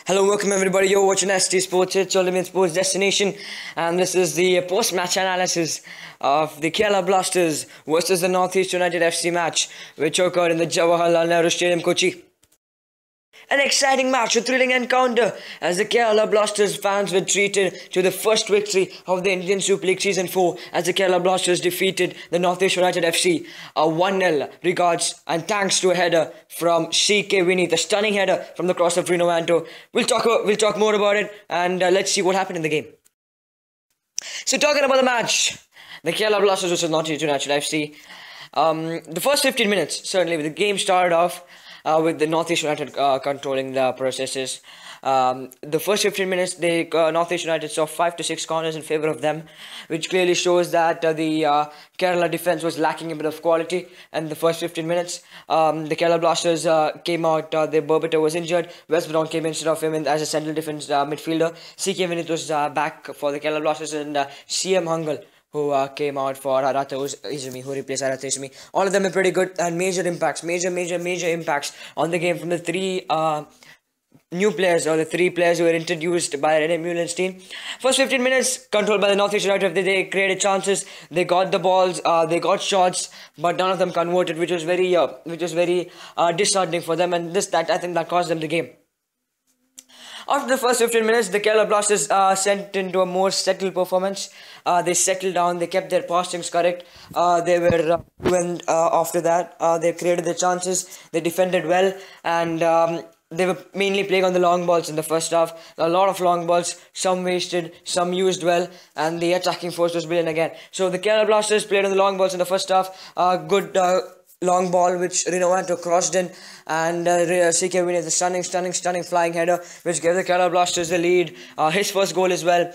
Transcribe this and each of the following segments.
Hello, welcome everybody. You're watching ST Sports, it's your Olympian sports destination, and this is the post-match analysis of the Kerala Blasters versus the Northeast United FC match, which occurred in the Jawaharlal Nehru Stadium, Kochi. An exciting match, a thrilling encounter as the Kerala Blasters fans were treated to the first victory of the Indian Super League Season 4 as the Kerala Blasters defeated the Northeast United FC. A 1-0 regards and thanks to a header from CK Vineet, a stunning header from the cross of Rino Anto. We'll talk more about it and let's see what happened in the game. So talking about the match, the Kerala Blasters versus Northeast United FC. The first 15 minutes, certainly the game started off with the Northeast United controlling the processes. The first 15 minutes, the Northeast United saw 5 to 6 corners in favour of them, which clearly shows that the Kerala defence was lacking a bit of quality. And the first 15 minutes, the Kerala Blasters came out. The Berbeta was injured. West Brown came instead of him as a central defence midfielder. CK Vineet was back for the Kerala Blasters, and CM Hangal, who came out for Arata Izumi, who replaced Arata Izumi. All of them are pretty good and major impacts on the game from the three new players, or the three players who were introduced by René Muhlenstein. First 15 minutes controlled by the Northeast United. They created chances, they got the balls, they got shots, but none of them converted, which was very disheartening for them, and I think that cost them the game. After the first 15 minutes, the Kerala Blasters sent into a more settled performance. They settled down, they kept their postings correct. They were after that. They created the chances, they defended well, and they were mainly playing on the long balls in the first half. A lot of long balls, some wasted, some used well, and the attacking force was brilliant again. So the Kerala Blasters played on the long balls in the first half. Good long ball which Rino Anto crossed in, and CK Vineet, the stunning flying header which gave the Kerala Blasters the lead. His first goal as well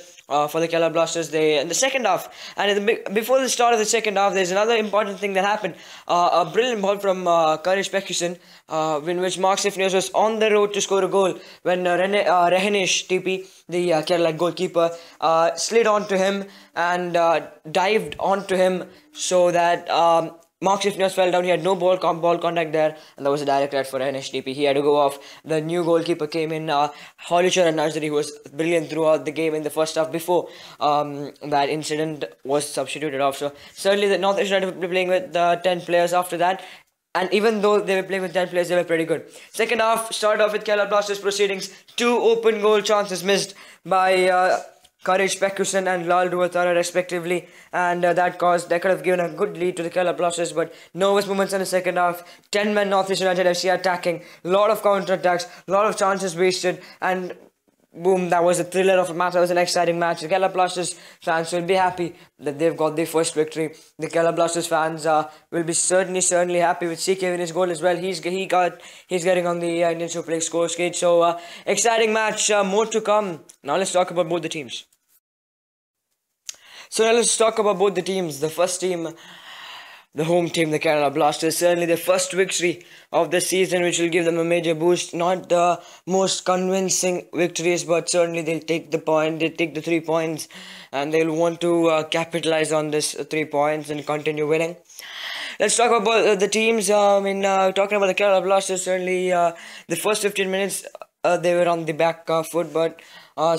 for the Kerala Blasters. They in the second half, and before the start of the second half, there's another important thing that happened. A brilliant ball from Courage Pekuson, in which Mark Sifnius was on the road to score a goal when Rehanesh TP, the Kerala goalkeeper, slid onto him and dived onto him so that Mark Sifnius fell down. He had no ball contact there, and that was a direct hit for NHTP. He had to go off. The new goalkeeper came in, Holichar Nazari, who was brilliant throughout the game in the first half before that incident was substituted off. So certainly the North United were playing with 10 players after that. And even though they were playing with 10 players, they were pretty good. Second half started off with Kerala Blasters proceedings. 2 open goal chances missed by Courage Pekuson and Lal Duatara respectively, and that could have given a good lead to the Kerala Blasters, but nervous moments in the second half. 10 men Northeast United FC attacking, a lot of counter-attacks, a lot of chances wasted, and boom, that was a thriller of a match. That was an exciting match. The Kerala Blasters fans will be happy that they've got their first victory. The Kerala Blasters fans will be certainly happy with CK Vineet's goal as well. He's getting on the Indian Super League score sheet. So exciting match, more to come. Now let's talk about both the teams. So now let's talk about both the teams. The first team, the home team, the Kerala Blasters, certainly the first victory of the season, which will give them a major boost. Not the most convincing victories, but certainly they'll take the point. They'll take the 3 points, and they'll want to capitalize on this 3 points and continue winning. Let's talk about the teams. Talking about the Kerala Blasters, certainly the first 15 minutes they were on the back foot, but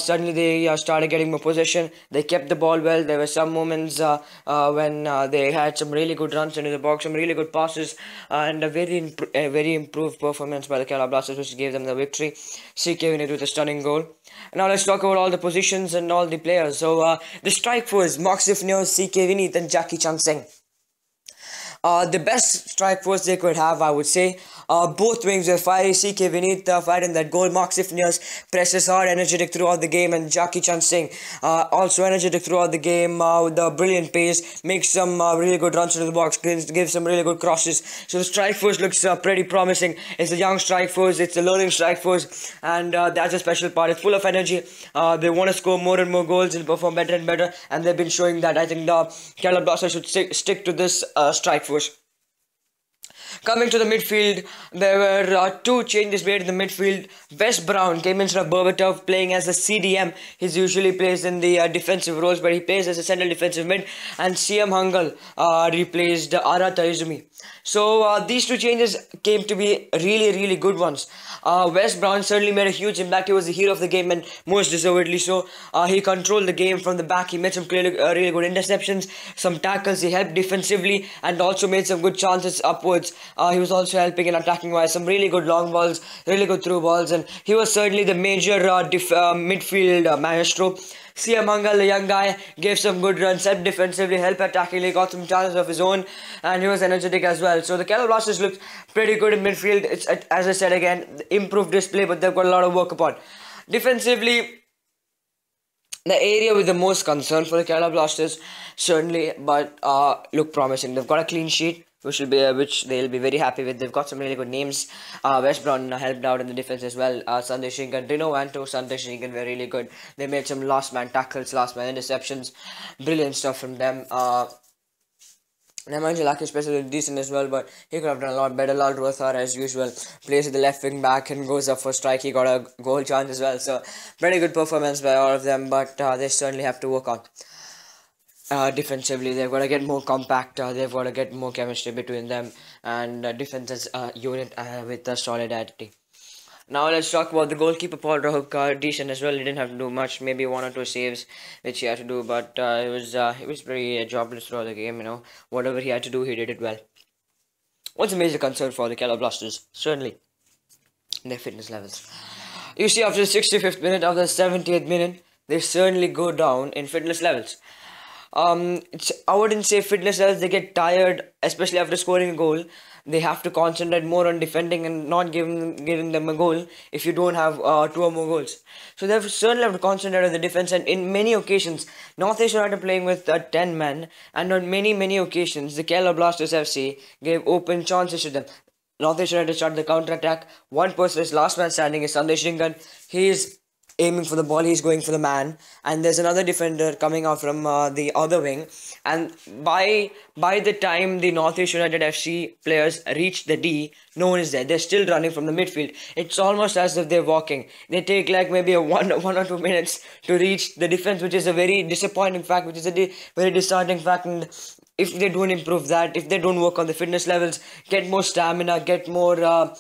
suddenly they started getting more possession. They kept the ball well. There were some moments when they had some really good runs into the box, some really good passes, and a very improved performance by the Kerala Blasters, which gave them the victory. CK Vineet with a stunning goal. Now let's talk about all the positions and all the players. So the strike force: Mark Sifnios, CK Vineet, and Jackie Chan Singh. The best strike force they could have, I would say. Both wings were fiery. CK Vineet firing that goal. Mark Sifnios presses hard, energetic throughout the game, and Jackie Chan Singh also energetic throughout the game with the brilliant pace, makes some really good runs into the box, gives some really good crosses. So the strike force looks pretty promising. It's a young strike force, it's a learning strike force, and that's a special part. It's full of energy. They want to score more and more goals and perform better and better, and they've been showing that. I think the Kerala Blasters should stick to this strike force. Coming to the midfield, there were two changes made in the midfield. Wes Brown came instead of Berbatov, playing as a CDM. He usually plays in the defensive roles, but he plays as a central defensive mid. And CM Hangal replaced Arata Izumi. So these two changes came to be really good ones. Wes Brown certainly made a huge impact. He was the hero of the game, and most deservedly so. He controlled the game from the back. He made some really good interceptions, some tackles. He helped defensively and also made some good chances upwards. He was also helping in attacking wise. Some really good long balls, really good through balls, and he was certainly the major midfield maestro. CM Mangal, the young guy, gave some good runs, helped defensively, helped attackingly, got some chances of his own, and he was energetic as well. So the Kerala Blasters looked pretty good in midfield. It's, as I said again, improved display, but they've got a lot of work upon. Defensively, the area with the most concern for the Kerala Blasters, certainly, but look promising. They've got a clean sheet, which they'll be very happy with. They've got some really good names. West Brown helped out in the defense as well. Sandesh Shinkan, Dino Anto, Sandesh Shinkan were really good. They made some last man tackles, last man interceptions. Brilliant stuff from them. Nemanja Lakish was decent as well, but he could have done a lot better. Lal Rothar, as usual, plays at the left wing back and goes up for strike. He got a goal chance as well. So, very good performance by all of them, but they certainly have to work on. Defensively, they've got to get more compact. They've got to get more chemistry between them, and defense as a unit with a solid identity. Now let's talk about the goalkeeper, Paul Rahuk. Decent as well. He didn't have to do much, maybe one or two saves which he had to do, but he was very jobless throughout the game. You know, whatever he had to do, he did it well. What's a major concern for the Kerala Blasters? Certainly, their fitness levels. You see, after the 65th minute, after the 70th minute, they certainly go down in fitness levels. I wouldn't say fitness levels. They get tired, especially after scoring a goal. They have to concentrate more on defending and not giving them a goal if you don't have two or more goals. So they certainly have to concentrate on the defense, and in many occasions, North East United playing with 10 men, and on many occasions, the Kerala Blasters FC gave open chances to them. North East United started the counter-attack. One person is last man standing is Sandesh Shinkan. He is aiming for the ball, he's going for the man, and there's another defender coming out from the other wing, and by the time the Northeast United FC players reach the D, no one is there. They're still running from the midfield. It's almost as if they're walking. They take like maybe one or 2 minutes to reach the defense, which is a very disappointing fact, which is a very disheartening fact. And if they don't improve that, if they don't work on the fitness levels, get more stamina, get more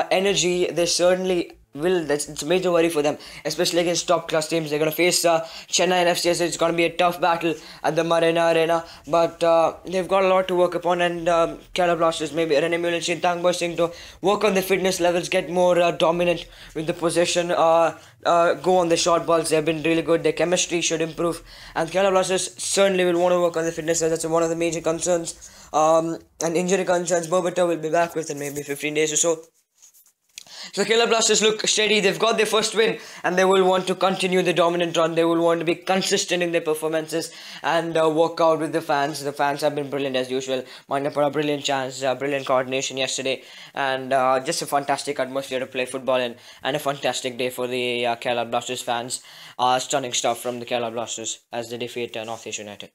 energy, they certainly will. It's a major worry for them, especially against top class teams. They're going to face Chennai and FCS. It's going to be a tough battle at the Marina Arena, but they've got a lot to work upon, and Kerala Blasters, maybe Rene Mulin, Tangbo Singh, to work on the fitness levels, get more dominant with the possession, go on the short balls. They've been really good. Their chemistry should improve, and Kerala Blasters certainly will want to work on the fitness levels. That's one of the major concerns, and injury concerns. Berbatov will be back within maybe 15 days or so. So Kerala Blasters look steady. They've got their first win, and they will want to continue the dominant run. They will want to be consistent in their performances and work out with the fans. The fans have been brilliant as usual. Mandapura, brilliant chance, brilliant coordination yesterday, and just a fantastic atmosphere to play football in, and a fantastic day for the Kerala Blasters fans. Stunning stuff from the Kerala Blasters as they defeat North East United.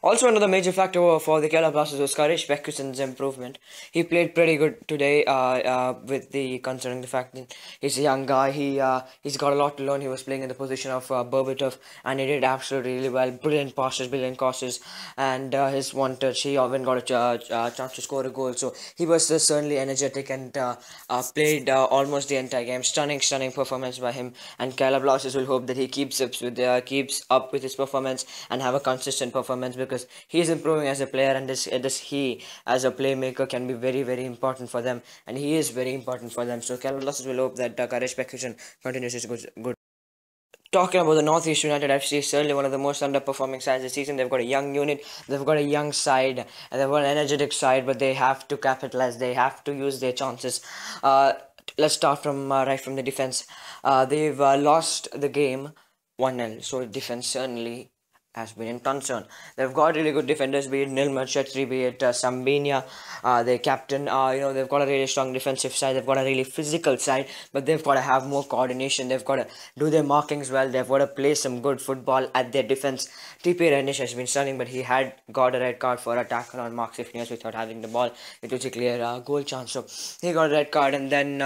Also, another major factor for the Kerala Blasters was Karesh Beckuson's improvement. He played pretty good today, considering the fact that he's a young guy. He's got a lot to learn. He was playing in the position of Berbatov, and he did absolutely really well. Brilliant passes, brilliant crosses, and his one touch, he even got a chance to score a goal. So he was certainly energetic and played almost the entire game. Stunning performance by him. And Kerala Blasters will hope that he keeps up with his performance and have a consistent performance, because he is improving as a player, and he as a playmaker can be very important for them, and he is very important for them. So Kerala Blasters will hope that Karesh Beckuson continues his good. Talking about the North East United FC, certainly one of the most underperforming sides this season. They've got a young unit, they've got a young side, and they've got an energetic side, but they have to capitalize, they have to use their chances. Let's start from right from the defense. They've lost the game 1-0, so defense certainly has been in concern. They've got really good defenders, be it Nilmar Chetri, be it Sambinia, their captain. They've got a really strong defensive side. They've got a really physical side, but they've got to have more coordination. They've got to do their markings well. They've got to play some good football at their defense. TP Renish has been stunning, but he had got a red card for a tackle on Mark Sifnius without having the ball. It was a clear goal chance, so he got a red card, and then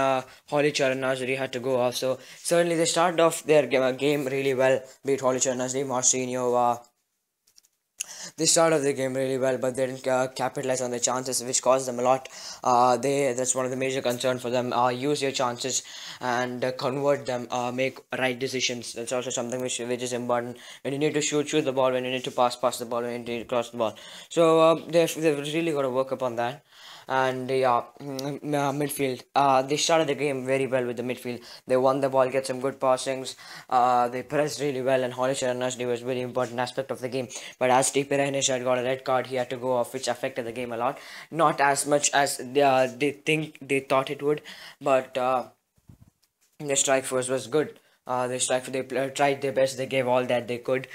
Holly Charan Nazari had to go off. So certainly they started off their game really well. Be it Holly Charan Nazari, Marcinho. They started the game really well, but they didn't capitalize on the chances, which caused them a lot. That's one of the major concerns for them. Use your chances and convert them. Make right decisions. That's also something which is important. When you need to shoot the ball. When you need to pass the ball. When you need to cross the ball. So they've really got to work upon that. And midfield. They started the game very well with the midfield. They won the ball, get some good passings. They pressed really well, and Holly Charanasdi was a very important aspect of the game. But as TP Renish had got a red card, he had to go off, which affected the game a lot. Not as much as they thought it would, but the strike force was good. They tried their best. They gave all that they could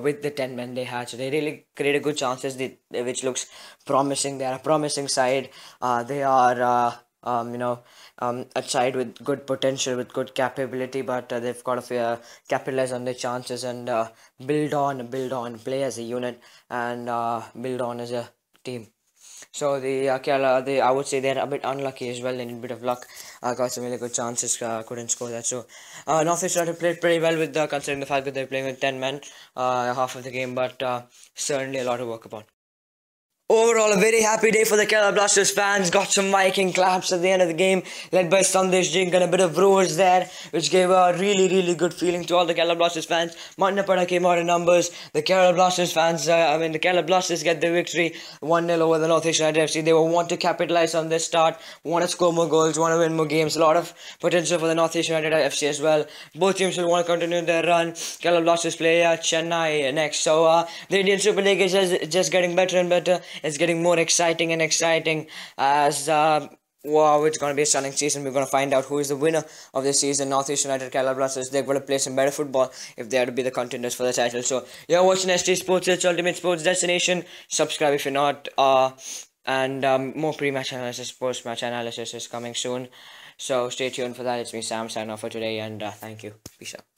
with the 10 men they had. So they really created good chances, which looks promising. They are a promising side. They are a side with good potential, with good capability, but they've got to capitalize on their chances and build on, play as a unit, and build on as a team. So I would say they're a bit unlucky as well. They need a bit of luck. Got some really good chances, couldn't score that. So North East United played pretty well with considering the fact that they're playing with 10 men half of the game, but certainly a lot to work upon. Overall, a very happy day for the Kerala Blasters fans. Got some Viking claps at the end of the game, led by Sandesh Jink and a bit of roars there, which gave a really, really good feeling to all the Kerala Blasters fans. Mannapada came out in numbers. The Kerala Blasters fans, the Kerala Blasters get the victory 1-0 over the North East United FC. They want to capitalize on this start, want to score more goals, want to win more games. A lot of potential for the North East United FC as well. Both teams will want to continue their run. Kerala Blasters play Chennai next. So the Indian Super League is just getting better and better. It's getting more exciting and exciting as wow, it's going to be a stunning season. We're going to find out who is the winner of this season. North East United, Kerala Blasters. They're going to play some better football if they are to be the contenders for the title. So you're watching ST Sports, it's ultimate sports destination. Subscribe if you're not. And more pre-match analysis, post-match analysis is coming soon. So stay tuned for that. It's me, Sam, signing off for today, and thank you. Peace out.